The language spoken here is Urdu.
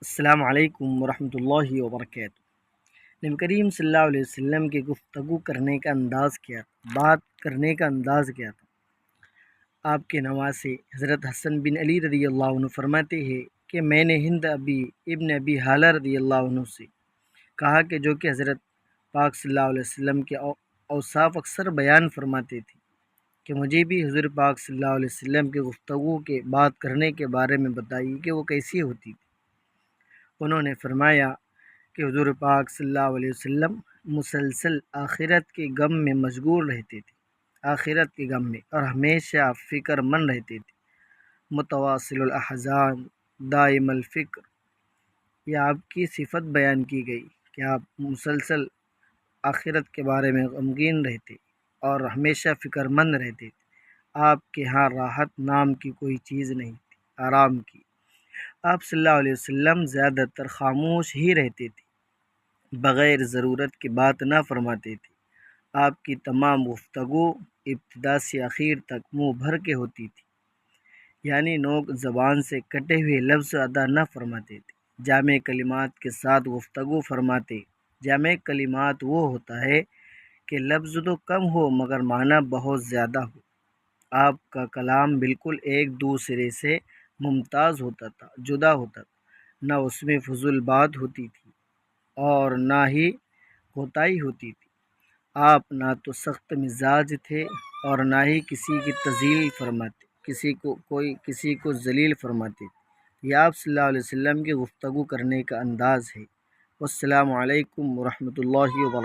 السلام علیکم ورحمۃ اللہ وبرکاتہ۔ نبی کریم صلی اللہ علیہ وسلم کے گفتگو کرنے کا انداز کیا تھا، بات کرنے کا انداز کیا تھا۔ آپ کے نواسے حضرت حسن بن علی رضی اللہ عنہ فرماتے ہیں کہ میں نے ہند ابن ابی حالہ رضی اللہ عنہ سے کہا کہ جو کہ حضرت پاک صلی اللہ علیہ وسلم کے اوصاف اکثر بیان فرماتے تھے کہ مجھے بھی حضور پاک صلی اللہ علیہ وسلم کے گفتگو کے بات کرنے کے بارے میں بتائیے کہ وہ کیسی ہوتی تھی۔ انہوں نے فرمایا کہ حضور پاک صلی اللہ علیہ وسلم مسلسل آخرت کے غم میں مشغول رہتے تھے، آخرت کے غم میں، اور ہمیشہ فکر مند رہتے تھے۔ متواصل الاحزان دائم الفکر، یہ آپ کی صفت بیان کی گئی کہ آپ مسلسل آخرت کے بارے میں غمگین رہتے اور ہمیشہ فکر مند رہتے تھے۔ آپ کے ہاں راحت نام کی کوئی چیز نہیں تھی، آرام کی۔ آپ صلی اللہ علیہ وسلم زیادہ تر خاموش ہی رہتے تھے، بغیر ضرورت کی بات نہ فرماتے تھے۔ آپ کی تمام گفتگو ابتدا سے آخر تک منہ بھر کے ہوتی تھی، یعنی نوک زبان سے کٹے ہوئے لفظ ادا نہ فرماتے تھے، جامع کلمات کے ساتھ گفتگو فرماتے۔ جامع کلمات وہ ہوتا ہے کہ لفظ تو کم ہو مگر معنی بہت زیادہ ہو۔ آپ کا کلام بالکل ایک دوسرے سے ممتاز ہوتا تھا، جدا ہوتا تھا، نہ اس میں فضول بات ہوتی تھی اور نہ ہی کوتاہی ہوتی تھی۔ آپ نہ تو سخت مزاج تھے اور نہ ہی کسی کی تذلیل فرماتے، کسی کو ذلیل فرماتے۔ یہ آپ صلی اللہ علیہ وسلم کی گفتگو کرنے کا انداز ہے۔ والسلام علیکم ورحمۃ اللہ وبرکاتہ۔